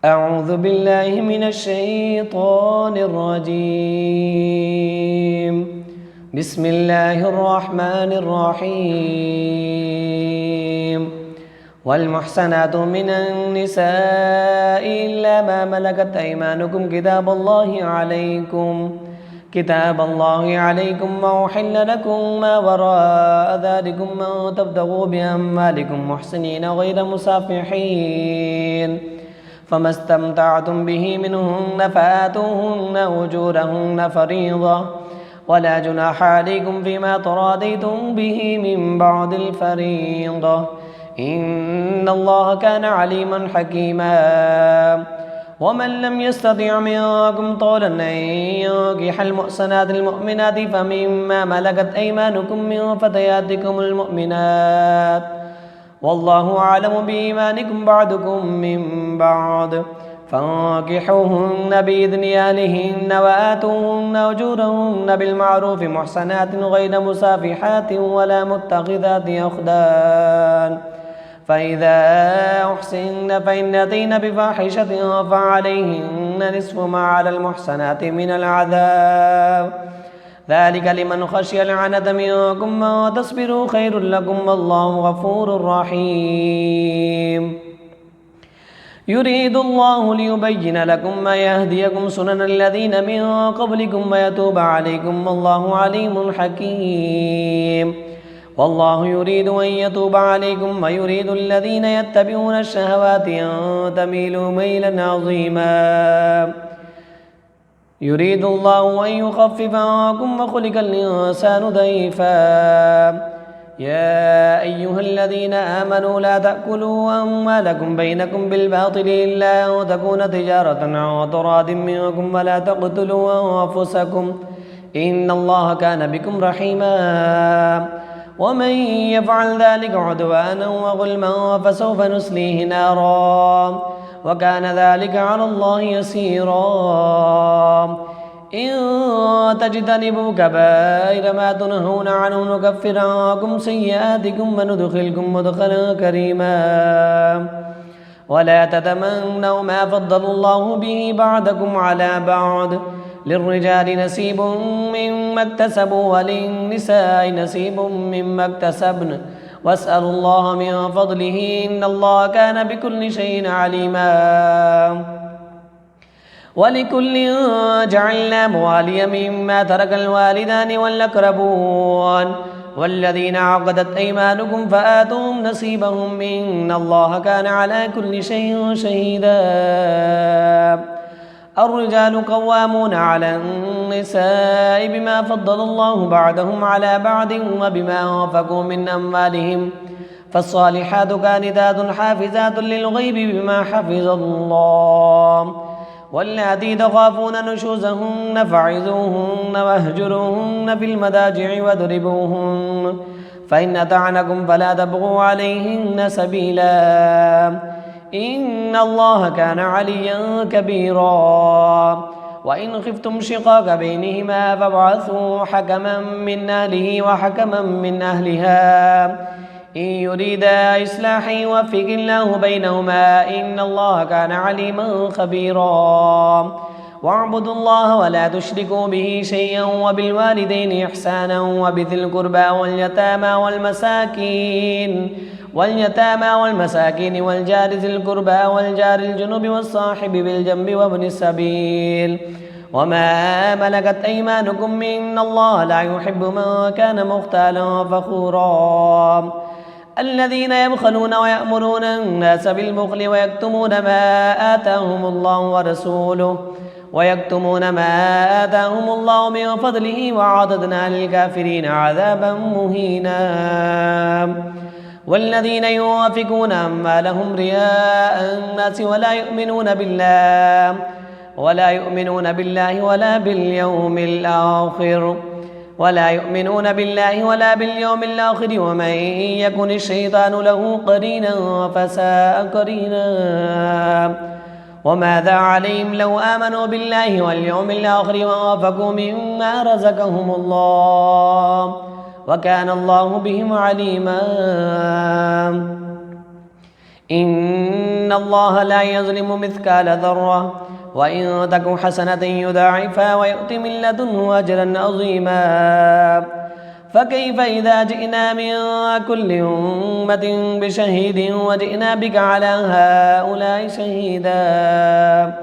أعوذ بالله من الشيطان الرجيم. بسم الله الرحمن الرحيم. والمحسنات من النساء إلا ما ملكت أيمانكم كتاب الله عليكم وأحل لكم ما وراء ذلكم أن تبتغوا بأموالكم محسنين غير مسافحين، فما استمتعتم به منهن فآتوهن أجورهن فريضة، ولا جناح عليكم فيما تراضيتم به من بعد الفريضة، إن الله كان عليما حكيما. ومن لم يستطع منكم طولا أن ينكح المحصنات المؤمنات فمما ملكت أيمانكم من فتياتكم المؤمنات، والله أعلم بإيمانكم بعضكم من بعض، فانكحوهن بإذن أهلهن وآتوهن أجورهن بالمعروف محصنات غير مسافحات ولا متخذات أخدان، فإذا أحسن فإن أتين بفاحشة فعليهن نصف ما على المحصنات من العذاب، ذلك لمن خشي العنة منكم وتصبروا خير لكم والله غفور رحيم. يريد الله ليبين لكم ويهديكم سنن الذين من قبلكم ويتوب عليكم والله عليم حكيم. والله يريد أن يتوب عليكم ويريد الذين يتبعون الشهوات أن تميلوا ميلا عظيما. يريد الله أن يخفف عنكم وخلق الإنسان ضعيفا. يا أيها الذين آمنوا لا تأكلوا أموالكم بينكم بالباطل إلا أن تكون تجارة عن تراض منكم ولا تقتلوا أنفسكم إن الله كان بكم رحيما. ومن يفعل ذلك عدوانا وظلما فسوف نصليه نارا وكان ذلك على الله يسيرا. إن تجتنبوا كبائر ما تنهون عنه نكفر عنكم سيئاتكم وندخلكم مدخلا كريما. ولا تتمنوا ما فضل الله به بعضكم على بعض، للرجال نصيب مما اكتسبوا وللنساء نصيب مما اكتسبن واسألوا الله من فضله إن الله كان بكل شيء عليما. ولكل جعلنا مواليا مما ترك الوالدان والأقربون والذين عقدت أيمانكم فآتوهم نصيبهم إن الله كان على كل شيء شهيدا. الرجال قوامون على النساء بما فضل الله بعضهم على بعض وبما أنفقوا من أموالهم، فالصالحات كانتات حافظات للغيب بما حفظ الله. واللاتي تخافون نشوزهن فعظوهن واهجروهن في المضاجع واضربوهن، فإن أطعنكم فلا تبغوا عليهن سبيلا إن الله كان عليا كبيرا. وإن خفتم شقاق بينهما فابعثوا حكما من أهله وحكما من أهلها إن يريدا إصلاحا يوفق الله بينهما إن الله كان عليما خبيرا. واعبدوا الله ولا تشركوا به شيئا وبالوالدين إحسانا وبذي القربى واليتامى والمساكين والجار ذي القربى والجار الجنب والصاحب بالجنب وابن السبيل وما ملكت أيمانكم إن الله لا يحب من كان مختالا فخورا. الذين يبخلون ويأمرون الناس بالبخل ويكتمون ما آتاهم الله من فضله وعضدنا للكافرين عذابا مهينا. والذين ينفقون أموالهم رياء الناس ولا يؤمنون بالله ولا باليوم الآخر ومن يكن الشيطان له قرينا فساء قرينا. وماذا عليهم لو آمنوا بالله واليوم الآخر وأنفقوا مما رزقهم الله وكان الله بهم عليما. إن الله لا يظلم مثقال ذرة وإن تك حسنة يضاعفها ويؤت من لدنه أجرا عظيما فكيف إذا جئنا من كل أمة بشهيد وجئنا بك على هؤلاء شهيدا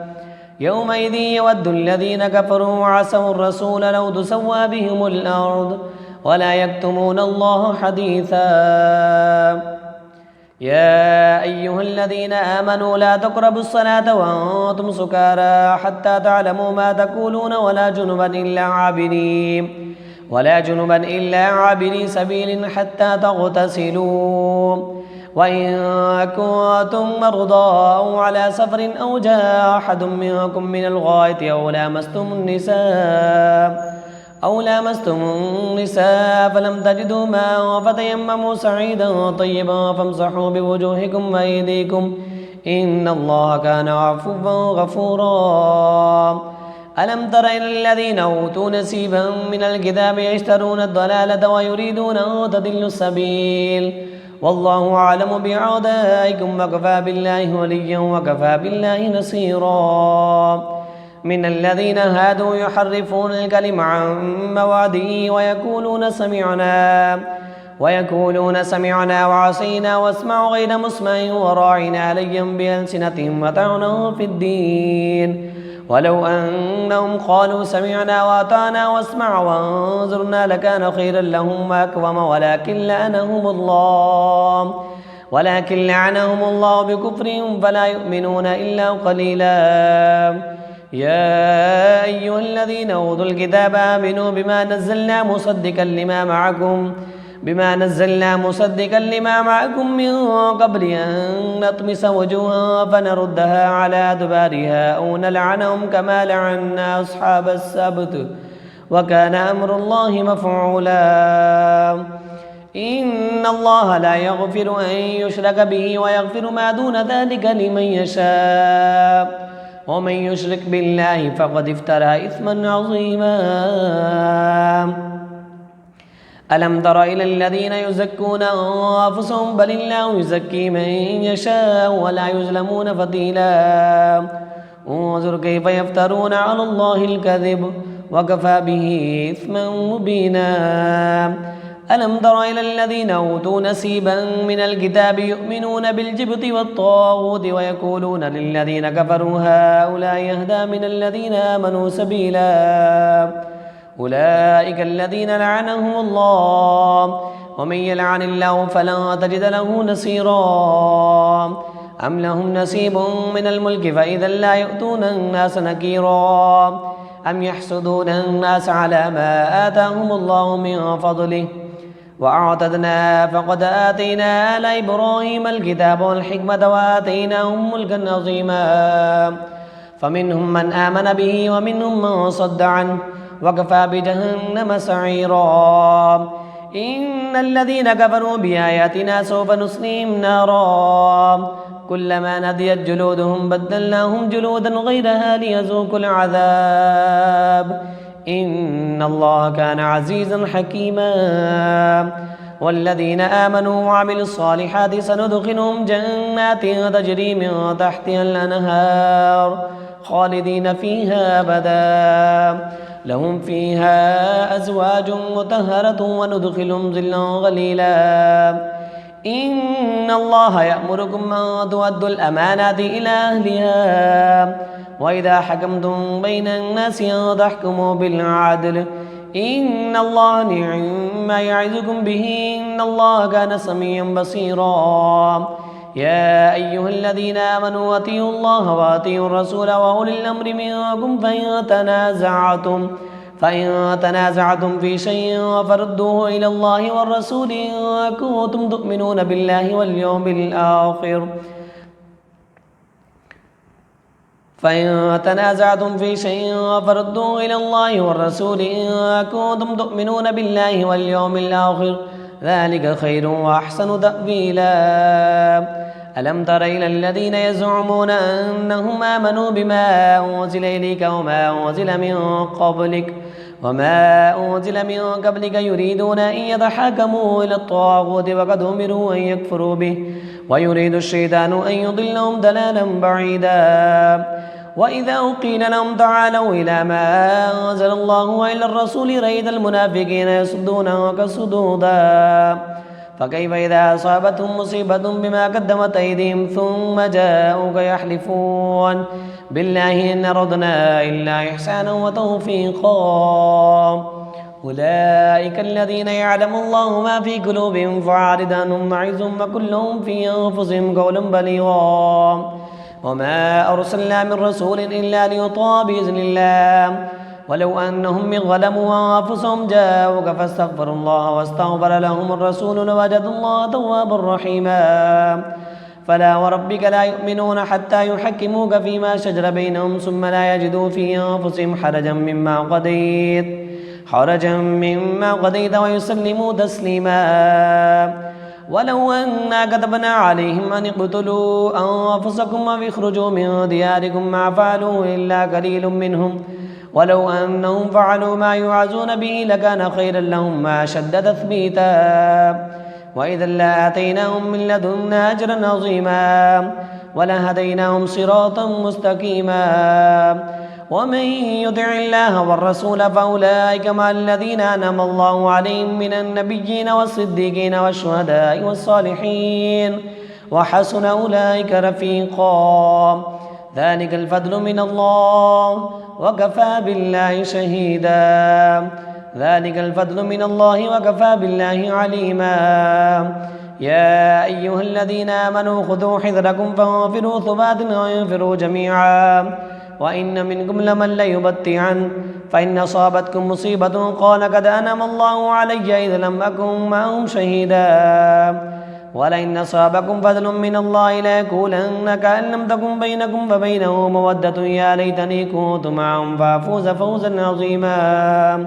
يومئذ يود الذين كفروا وعصوا الرسول لو تسوى بهم الأرض ولا يكتمون الله حديثا يا أيها الذين آمنوا لا تقربوا الصلاة وأنتم سكارى حتى تعلموا ما تقولون ولا جنبا إلا عابري سبيل حتى تغتسلوا وإن كنتم مرضى أو على سفر أو جاء أحد منكم من الغائط أو لامستم النساء فلم تجدوا ماء فتيمموا سعيدا طيبا فامسحوا بوجوهكم وأيديكم إن الله كان عفوا غفورا ألم تر إلى الذين أوتوا نصيبا من الكتاب يشترون الضلالة ويريدون أن تضلوا السبيل والله أعلم بأعدائكم وكفى بالله وليا وكفى بالله نصيرا من الذين هادوا يحرفون الكلم عن مواضعه ويقولون سمعنا وعصينا واسمعوا غير مسمع وراعنا ليا بألسنتهم وطعنا في الدين ولو أنهم قالوا سمعنا وأطعنا واسمع وانظرنا لكان خيرا لهم وأكرم ولكن لعنهم الله بكفرهم فلا يؤمنون إلا قليلا يا أيها الذين أوتوا الكتاب آمنوا بما نزلنا مصدقا لما معكم من قبل أن نطمس وجوها فنردها على أدبارها أو نلعنهم كما لعنا أصحاب السبت وكان أمر الله مفعولا إن الله لا يغفر أن يشرك به ويغفر ما دون ذلك لمن يشاء ومن يشرك بالله فقد افترى إثما عظيما ألم تر إلى الذين يزكون أنفسهم بل الله يزكي من يشاء ولا يظلمون فتيلا انظر كيف يفترون على الله الكذب وكفى به إثما مبينا ألم تر إلى الذين أوتوا نصيبا من الكتاب يؤمنون بالجبت والطاغوت ويقولون للذين كفروا هؤلاء يهدى من الذين آمنوا سبيلا أولئك الذين لعنهم الله ومن يلعن الله فلن تجد له نصيرا أم لهم نصيب من الملك فإذا لا يؤتون الناس نكيرا أم يحسدون الناس على ما آتاهم الله من فضله وأعتدنا فقد آتينا آل إبراهيم الكتاب والحكمة وآتيناهم ملكا عظيما فمنهم من آمن به ومنهم من صد عنه وكفى بجهنم سعيرا إن الذين كفروا بآياتنا سوف نصليهم نارا كلما نضجت جلودهم بدلناهم جلودا غيرها ليذوقوا العذاب إن الله كان عزيزا حكيما والذين آمنوا وعملوا الصالحات سندخلهم جنات تجري من تحتها الأنهار خالدين فيها أبدا لهم فيها أزواج مطهرة وندخلهم ظلا ظليلا إن الله يأمركم أن تؤدوا الأمانات إلى أهلها وإذا حكمتم بين الناس أن تحكموا بالعدل إن الله نعم ما يعظكم به إن الله كان سميعا بصيرا يا أيها الذين آمنوا أطيعوا الله وأطيعوا الرسول وأولي الأمر منكم فإن تنازعتم في شيء فردوه إلى الله والرسول إن كنتم تؤمنون بالله واليوم الآخر فإن تنازعتم في شيء فردوه إلى الله والرسول إن كنتم تؤمنون بالله واليوم الآخر ذلك خير وأحسن تأويلا ألم تر إلى الذين يزعمون أنهم آمنوا بما أنزل إليك وما أنزل من قبلك يريدون أن يتحاكموا إلى الطاغوت وقد أمروا أن يكفروا به ويريد الشيطان أن يضلهم ضلالا بعيدا. وإذا قيل لهم تعالوا إلى ما أنزل الله وإلى الرسول رأيت المنافقين يصدون عنك صدودا. فكيف إذا أصابتهم مصيبة بما قدمت أيديهم ثم جاءوك يحلفون بالله إن أردنا إلا إحسانا وتوفيقا. أولئك الذين يعلم الله ما في قلوبهم فأعرض عنهم وعظهم وقل لهم في أنفسهم قولا بليغا. وما أرسلنا من رسول إلا ليطاع بإذن الله ولو أنهم من ظلموا أنفسهم جاءوك فاستغفروا الله واستغفر لهم الرسول لوجدوا الله توابا رحيما. فلا وربك لا يؤمنون حتى يحكموك فيما شجر بينهم ثم لا يجدوا في أنفسهم حرجا مما قضيت ويسلموا تسليما. ولو أنا كتبنا عليهم أن اقتلوا أنفسكم واخرجوا من دياركم ما فعلوا إلا قليل منهم ولو أنهم فعلوا ما يوعظون به لكان خيرا لهم ما أشد تثبيتا. وإذا لآتيناهم من لدنا أجرا عظيما ولهديناهم صراطا مستقيما. ومن يطع الله والرسول فأولئك مع الذين أنعم الله عليهم من النبيين والصديقين والشهداء والصالحين وحسن أولئك رفيقا. ذلك الفضل من الله وكفى بالله شهيدا. ذلك الفضل من الله وكفى بالله عليما. يا أيها الذين آمنوا خذوا حذركم فانفروا ثبات وانفروا جميعا وإن منكم لمن ليبطئن فإن أصابتكم مصيبة قال قد أنعم الله علي إذ لم أكن معهم شهيدا. ولئن أصابكم فضل من الله ليقولن كأن لم تكن بينكم وبينه مودة يا ليتني كنت معهم فأفوز فوزا عظيما.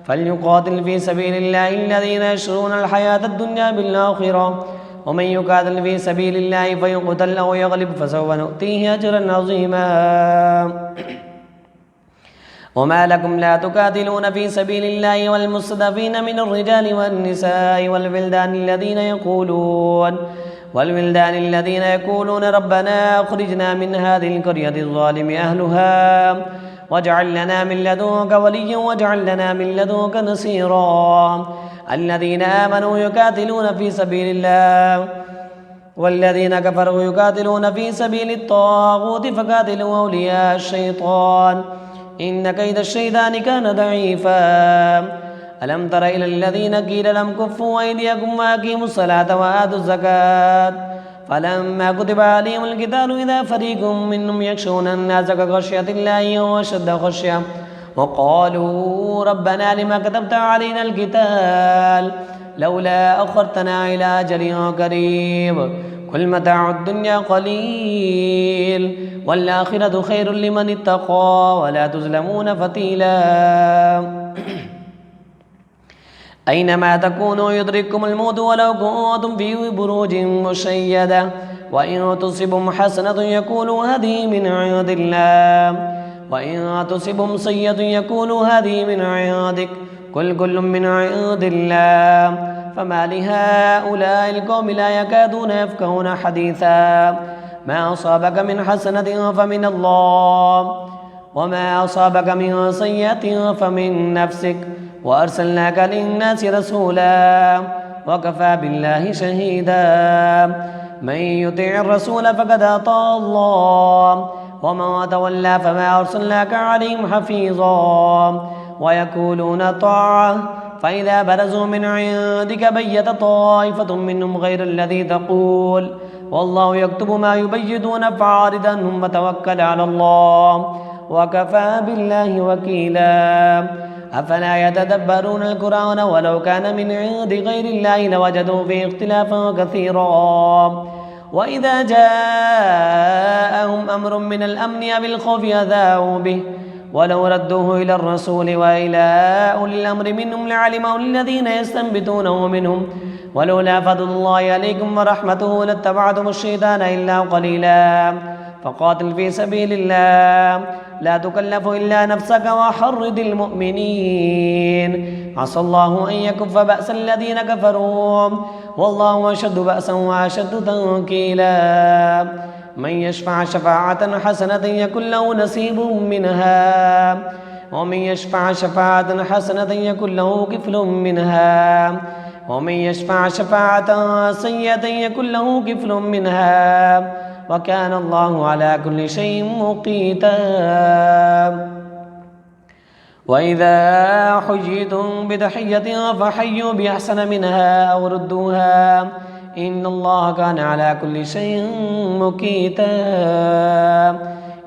فليقاتل في سبيل الله الذين يشرون الحياة الدنيا بالآخرة ومن يقاتل في سبيل الله فيقتل أو يغلب فسوف نؤتيه أجرا عظيما. وما لكم لا تقاتلون في سبيل الله والمستضعفين من الرجال والنساء والولدان الذين يقولون ربنا أخرجنا من هذه القرية الظالم أهلها واجعل لنا من لدنك وليا واجعل لنا من لدنك نصيرا. الذين آمنوا يقاتلون في سبيل الله والذين كفروا يقاتلون في سبيل الطاغوت فقاتلوا أولياء الشيطان إن كيد الشيطان كان ضعيفا. ألم تر إلى الذين قيل لهم كفوا أيديكم وأقيموا الصلاة وآتوا الزكاة فلما كتب عليهم القتال إذا فريق منهم يخشون الناس كخشية الله وأشد خشية وقالوا ربنا لما كتبت علينا القتال لولا أخرتنا إلى أجل قريب قل متاع الدنيا قليل والآخرة خير لمن اتقى ولا تظلمون فتيلا. أينما تكونوا يدرككم الموت ولو كنتم في بروج مشيدة وإن تصبهم حسنة يقولوا هذه من عند الله وإن تصبهم سيئة يقولوا هذه من عندك قل كل من عند الله. فما لهؤلاء القوم لا يكادون يفقهون حديثا. ما أصابك من حسنة فمن الله وما أصابك من سيئة فمن نفسك وأرسلناك للناس رسولا وكفى بالله شهيدا. من يطع الرسول فقد أطاع الله ومن تولى فما أرسلناك عليهم حفيظا. ويقولون طاعة فإذا برزوا من عندك بيت طائفة منهم غير الذي تقول والله يكتب ما يبيتون فأعرض عنهم وتوكل على الله وكفى بالله وكيلا. أفلا يتدبرون القرآن ولو كان من عند غير الله لوجدوا فيه اختلافا كثيرا. وإذا جاءهم أمر من الأمن أو الخوف أذاعوا به ولو ردوه إلى الرسول وإلى أولي الأمر منهم لعلمه الذين يستنبطونه منهم ولولا فضل الله عليكم ورحمته لاتبعتم الشيطان إلا قليلا فقاتل في سبيل الله لا تكلف إلا نفسك وحرض المؤمنين عسى الله أن يكف بأس الذين كفروا والله أشد بأسا وأشد تنكيلا من يشفع شفاعة حسنة يكن له نصيب منها ومن يشفع شفاعة حسنة يكن له كفل منها ومن يشفع شفاعة سيئة يكن له كفل منها وكان الله على كل شيء مقيتا وإذا حييتم بتحية فحيوا بأحسن منها أو ردوها إن الله كان على كل شيء مقيتا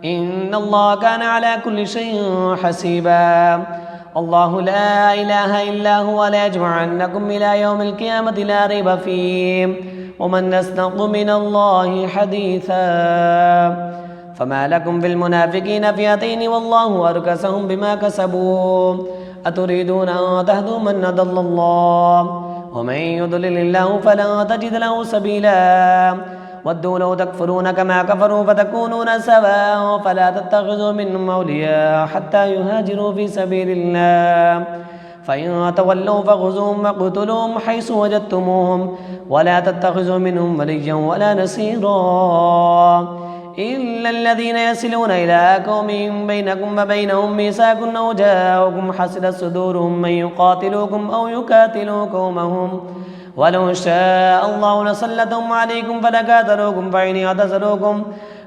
إن الله كان على كل شيء حسيبا الله لا إله إلا هو لا يجمعنكم إلى يوم القيامة لا ريب فيه ومن أصدق من الله حديثا فما لكم في المنافقين فئتين والله أركسهم بما كسبوا أتريدون أن تهدوا من أضل الله ومن يضلل الله فلا تجد له سبيلا ودوا لو تكفرون كما كفروا فتكونون سواء فلا تتخذوا منهم أولياء حتى يهاجروا في سبيل الله فإن تولوا فخذوهم وقتلوهم حيث وجدتموهم ولا تتخذوا منهم وليا ولا نصيرا إلا الذين يصلون إلى قوم بينكم وبينهم ميثاق أو جاءوكم حصلت صدورهم من يقاتلوكم أو يقاتلوا قومهم ولو شاء الله لسلطهم عليكم فلقاتلوكم فإن اعتزلوكم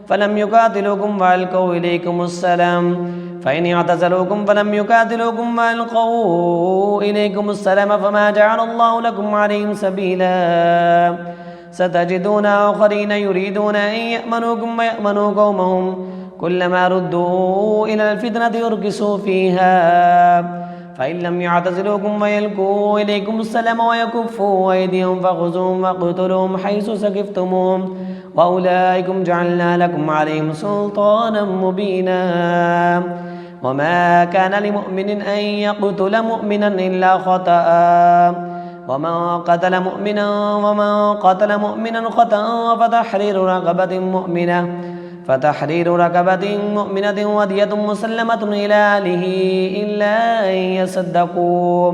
فلم يقاتلوكم وألقوا إليكم السلام فإن اعتزلوكم فلم يقاتلوكم وألقوا إليكم السلام فما جعل الله لكم عليهم سبيلا ستجدون آخرين يريدون أن يأمنوكم ويأمنوا قومهم كلما ردوا إلى الفتنة يركسوا فيها فإن لم يعتزلوكم ويلقوا إليكم السلام ويكفوا أيديهم فخذوهم وقتلوهم حيث سكفتموهم وأولئكم جعلنا لكم عليهم سلطانا مبينا وما كان لمؤمن أن يقتل مؤمنا إلا خطأ ومن قتل مؤمنا خطأ فتحرير رقبة مؤمنة ودية مسلمة إلى أهله إلا أن يصدقوا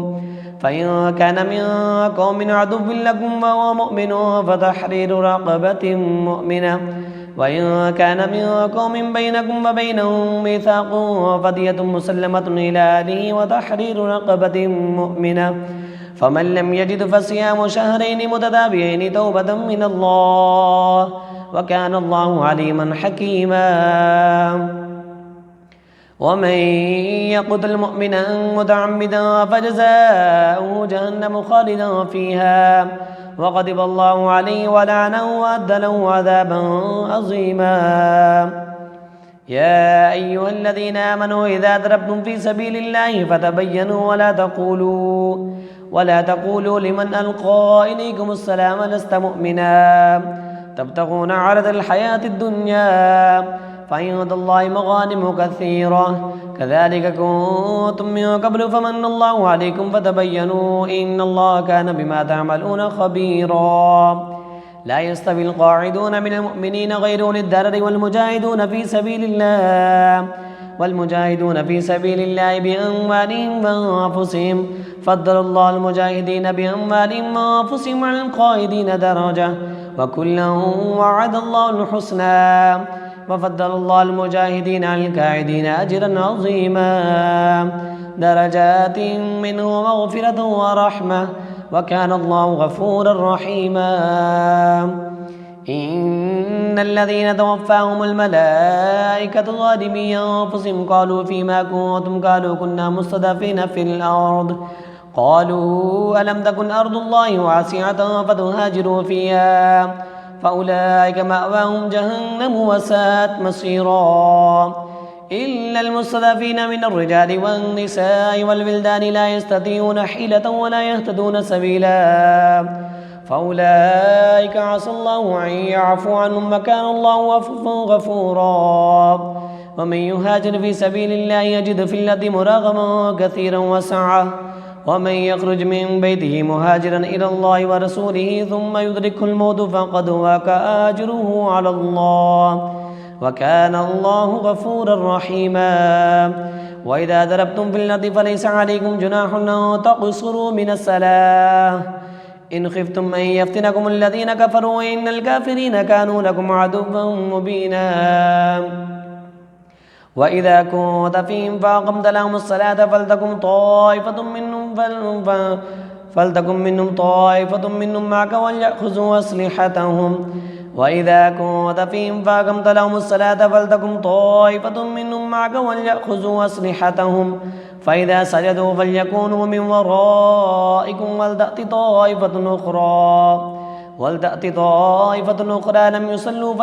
فإن كان من قوم عدو لكم وهو مؤمن فتحرير رقبة مؤمنة وإن كان من قوم بينكم وبينهم ميثاق فدية مسلمة إلى أهله وتحرير رقبة مؤمنة فمن لم يجد فصيام شهرين متتابعين توبة من الله وكان الله عليما حكيما ومن يقتل مؤمنا متعمدا فجزاؤه جهنم خالدا فيها وغضب الله عليه ولعنه وأعد له عذابا عظيما يا أيها الذين آمنوا إذا ضربتم في سبيل الله فتبينوا ولا تقولوا لمن ألقى إليكم السلام لست مؤمنا تبتغون عرض الحياة الدنيا فعند الله مغانم كثيرة كذلك كنتم من قبل فمن الله عليكم فتبينوا إن الله كان بما تعملون خبيرا لا يستوي القاعدون من المؤمنين غير أولي الضرر والمجاهدون في سبيل الله بأموالهم وأنفسهم فضل الله المجاهدين بأموالهم وأنفسهم على القائدين درجة وكلا وعد الله الحسنى وفضل الله المجاهدين على القاعدين أجرا عظيما درجات منه مغفرة ورحمة وكان الله غفورا رحيما إن الذين توفاهم الملائكة ظالمي أنفسهم قالوا فيما كنتم قالوا كنا مستضعفين في الأرض قالوا ألم تكن أرض الله واسعة فتهاجروا فيها فأولئك مأواهم جهنم وساءت مصيرا إلا المستضعفين من الرجال والنساء والولدان لا يستطيعون حيلة ولا يهتدون سبيلا فأولئك عسى الله أن يعفو عنهم وكان الله غفورا ومن يهاجر في سبيل الله يجد في الأرض مراغما كثيرا وسعة ومن يخرج من بيته مهاجرا إلى الله ورسوله ثم يدركه الموت فقد وقع أجره على الله وكان الله غفورا رحيما. وإذا ضربتم في الأرض فليس عليكم جناح أن تقصروا من الصلاة إن خفتم أن يفتنكم الذين كفروا إن الكافرين كانوا لكم عدوا مبينا. وإذا كنت فيهم فأقمت لهم الصلاة فلتكن منهم طائفة منهم معك وليأخذوا أسلحتهم وإذا كنت فيهم فأقمت لهم الصلاة فلتكن طائفة منهم معك وليأخذوا أسلحتهم فإذا سجدوا فليكونوا من ورائكم ولتأت طائفة أخرى لم يصلوا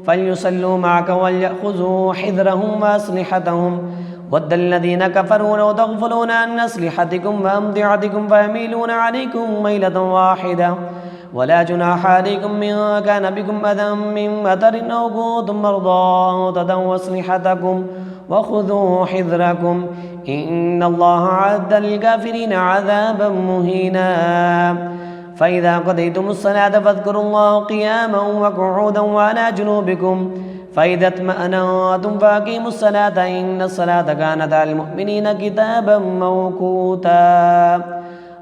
فليصلوا معك وليأخذوا حذرهم وأسلحتهم ود الذين كفروا لو تغفلون عن أسلحتكم وأمتعتكم فيميلون عليكم ميلة واحدة ولا جناح عليكم إن كان بكم أذى من مطر أو كنتم مرضى تدعوا أسلحتكم وخذوا حذركم إن الله أعد للكافرين عذابا مهينا. فإذا قضيتم الصلاة فاذكروا الله قياما وقعودا وعلى جنوبكم فإذا اطمأننتم فأقيموا الصلاة إن الصلاة كانت على المؤمنين كتابا موقوتا.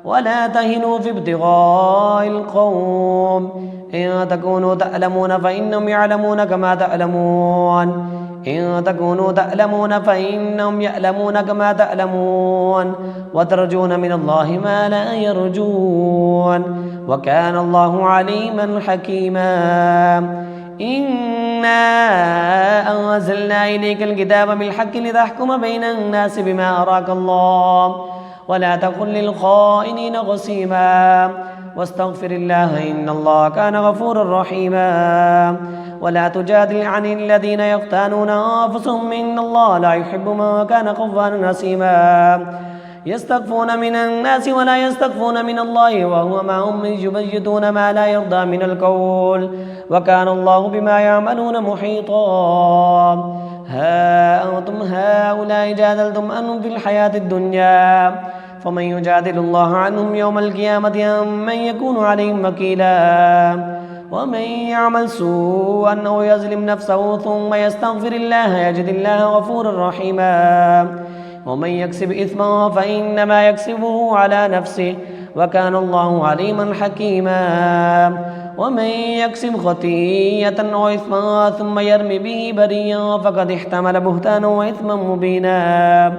ولا تهنوا في ابتغاء القوم إن تكونوا تألمون فإنهم يعلمون كما تألمون إن تكونوا تألمون فإنهم يألمون كما تألمون وترجون من الله ما لا يرجون وكان الله عليما حكيما. إنا أنزلنا إليك الكتاب بالحق لتحكم بين الناس بما أراك الله ولا تكن للخائنين خصيما واستغفر الله إن الله كان غفورا رحيما. ولا تجادل عن الذين يختانون أنفسهم إن الله لا يحب من كان خوانا نسيما يستخفون من الناس ولا يستخفون من الله وهو معهم يبيتون ما لا يرضى من القول وكان الله بما يعملون محيطا. ها أنتم هؤلاء جادلتم عنهم في الحياة الدنيا فمن يجادل الله عنهم يوم القيامة أم من يكون عليهم وكيلا. ومن يعمل سوءا أو يظلم نفسه ثم يستغفر الله يجد الله غفورا رحيما. ومن يكسب إثما فإنما يكسبه على نفسه وكان الله عليما حكيما. ومن يكسب خطيئة أو إثما ثم يرمي به بريا فقد احتمل بهتانا وإثما مبينا.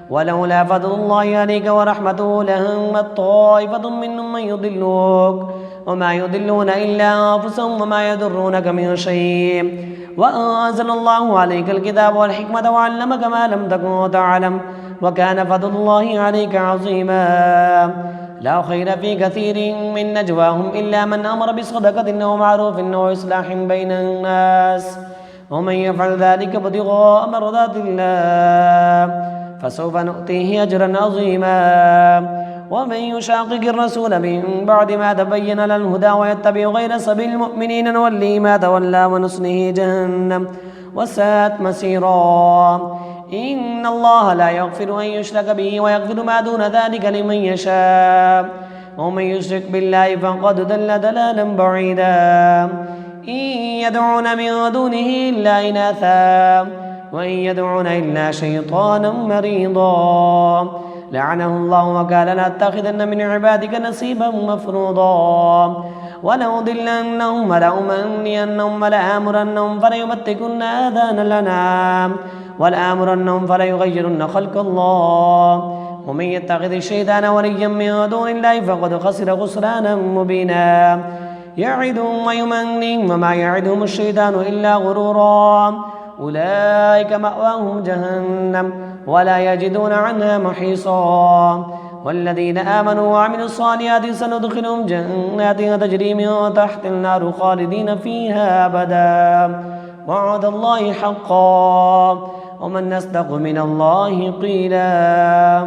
ولولا فضل الله عليك ورحمته لهمت طائفة منهم من يضلوك وما يضلون إلا أنفسهم وما يضرونك من شيء وأنزل الله عليك الكتاب والحكمة وعلمك ما لم تكن تعلم وكان فضل الله عليك عظيما. لا خير في كثير من نجواهم إلا من أمر بصدقة أو معروف أو إصلاح بين الناس ومن يفعل ذلك ابتغاء مرضات الله فسوف نؤتيه أجرا عظيما. ومن يشاقق الرسول من بعد ما تبين له الهدى ويتبع غير سبيل المؤمنين نوليه ما تولى ونصله جهنم وساءت مسيرا. إن الله لا يغفر أن يشرك به ويغفر ما دون ذلك لمن يشاء ومن يشرك بالله فقد ضل ضلالا بعيدا. إن يدعون من دونه إلا إناثا وإن يدعون إلا شيطانا مريضا لعنه الله وقال لأتخذن من عبادك نصيبا مفروضا ولأضلنهم ولأمنينهم ولآمرنهم فليبتكن آذان الأنعام ولآمرنهم فليغيرن خلق الله ومن يتخذ الشيطان وليا من دون الله فقد خسر خسرانا مبينا. يعدهم ويمنيهم وما يعدهم الشيطان إلا غرورا أولئك مأواهم جهنم ولا يجدون عنها محيصا. والذين آمنوا وعملوا الصالحات سندخلهم جنات تجري من تحت النار خالدين فيها أبدا وعد الله حقا ومن أصدق من الله قيلا.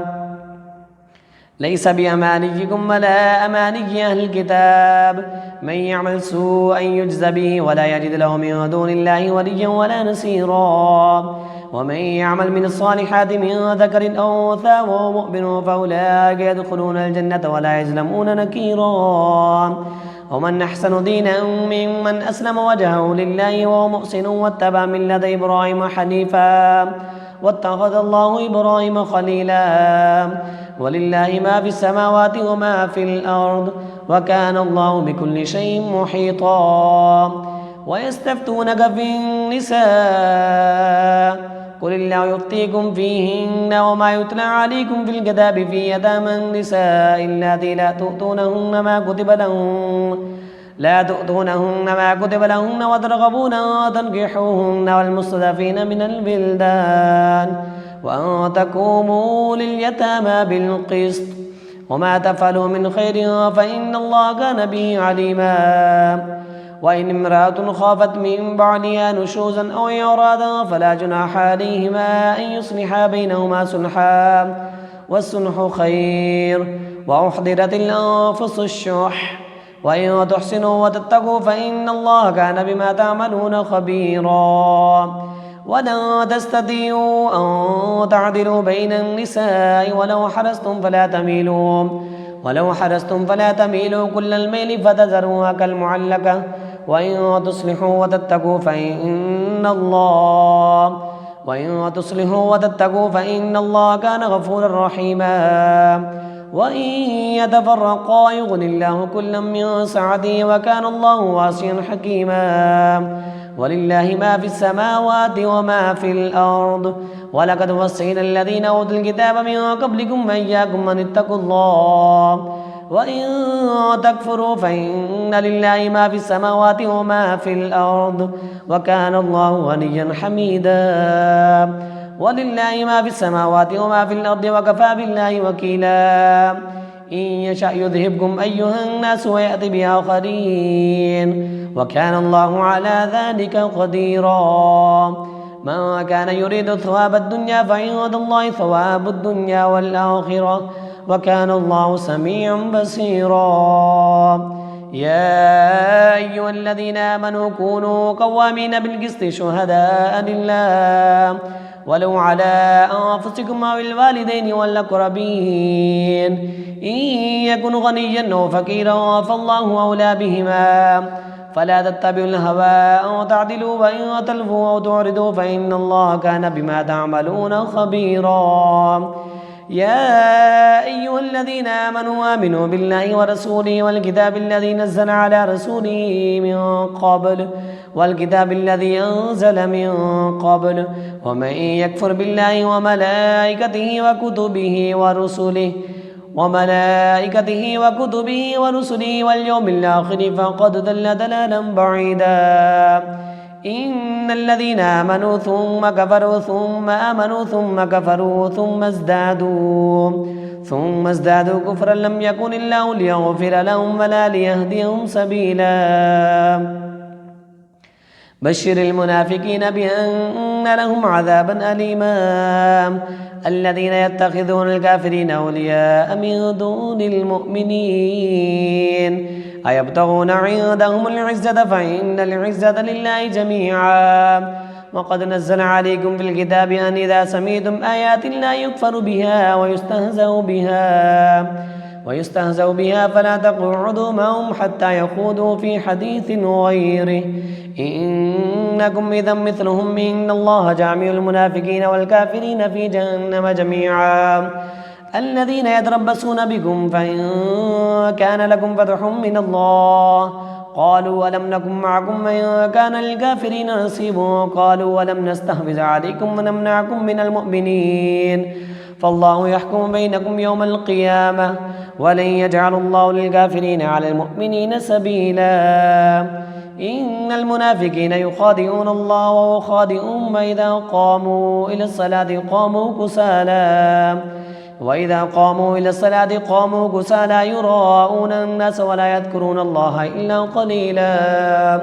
ليس بأمانيكم ولا أماني أهل الكتاب من يعمل سوءا يجز به ولا يجد له من دون الله وليا ولا نصيرا. ومن يعمل من الصالحات من ذكر أو أنثى وهو مؤمن فأولئك يدخلون الجنة ولا يظلمون نكيرا ومن أحسن دينا ممن أسلم وجهه لله وهو محسن واتبع ملة إبراهيم حنيفا واتخذ الله إبراهيم خليلا ولله ما في السماوات وما في الأرض وكان الله بكل شيء محيطا ويستفتونك في النساء قل الله يفتيكم فيهن وما يتلى عليكم في الكتاب في يتامى النساء اللاتي لا تؤتونهن ما كتب لهن وترغبون أن تنكحوهن والمستضعفين من البلدان وأن تقوموا لليتامى بالقسط وما تفعلوا من خير فإن الله كان به عليما وإن امرأة خافت من بعدها نشوزا أو إعراضا فلا جناح عليهما أن يصلحا بينهما صلحا والصلح خير وأحضرت الأنفس الشح وإن تحسنوا وتتقوا فإن الله كان بما تعملون خبيرا ولن تستطيعوا أن تعدلوا بين النساء ولو حرصتم فلا تميلوا كل الميل فتذروها كالمعلقة وإن تصلحوا وتتقوا فإن الله كان غفورا رحيما وإن يتفرقا يغن الله كلا من سعته وكان الله واسعا حكيما ولله ما في السماوات وما في الأرض ولقد وصينا الذين أوتوا الكتاب من قبلكم وإياكم أن اتقوا الله وإن تكفروا فإن لله ما في السماوات وما في الأرض وكان الله غنيا حميدا ولله ما في السماوات وما في الأرض وكفى بالله وكيلا إن يشأ يذهبكم أيها الناس ويأتي بآخرين وكان الله على ذلك قديرا من كان يريد ثواب الدنيا فعند الله ثواب الدنيا والآخرة وكان الله سميعا بصيرا يا أيها الذين آمنوا كونوا قوامين بالقسط شهداء لله ولو على أنفسكم أو الوالدين والأقربين إن يكن غنيا أو فقيرا فالله أولى بهما فلا تتبعوا الهوى أن تعدلوا وإن تلفوا أو تعرضوا فإن الله كان بما تعملون خبيرا يا أيها الذين آمنوا آمنوا بالله ورسوله والكتاب الذي نزل على رسوله من قبل والكتاب الذي أنزل من قبل ومن يكفر بالله وملائكته ورسله واليوم الآخر فقد ضل ضلالا بعيدا إن الذين آمنوا ثم كفروا ثم آمنوا ثم كفروا ثم ازدادوا كفرا لم يكن الله ليغفر لهم ولا ليهديهم سبيلا بشر المنافقين بأن لهم عذابا أليما الذين يتخذون الكافرين أولياء من دون المؤمنين أيبتغون عندهم العزة فإن العزة لله جميعا وقد نزل عليكم في الكتاب أن إذا سمعتم آيات الله يكفر بها ويستهزأ بها فلا تقعدوا معهم حتى يخوضوا في حديث غيره إنكم إذا مثلهم إن الله جامع المنافقين والكافرين في جهنم جميعا الذين يتربصون بكم فإن كان لكم فتح من الله قالوا ألم نكن معكم وإن كان للكافرين نصيب قالوا ولم نستحوذ عليكم ونمنعكم من المؤمنين فالله يحكم بينكم يوم القيامة ولن يجعل الله للكافرين على المؤمنين سبيلا إن المنافقين يخادعون الله وهو خادعهم وإذا قاموا إلى الصلاة قاموا كسالى يراءون الناس ولا يذكرون الله إلا قليلا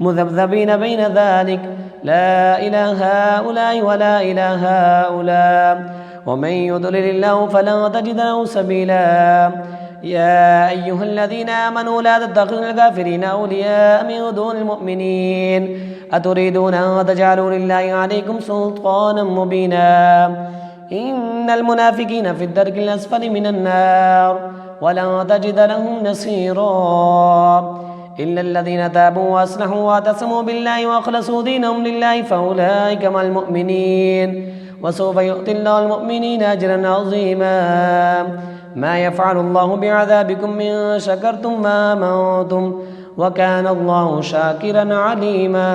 مذبذبين بين ذلك لا إله هؤلاء ولا إله هؤلاء ومن يضلل الله فلا تجد له سبيلا يا أيها الذين آمنوا لا تتخذوا الكافرين أولياء من دون المؤمنين أتريدون أن تجعلوا لله عليكم سلطانا مبينا إن المنافقين في الدرك الأسفل من النار ولن تجد لهم نصيرا إلا الذين تابوا وأصلحوا واعتصموا بالله وأخلصوا دينهم لله فأولئك مع المؤمنين وسوف يؤتي الله المؤمنين أجرا عظيما ما يفعل الله بعذابكم إن شكرتم وآمنتم وكان الله شاكرا عليما.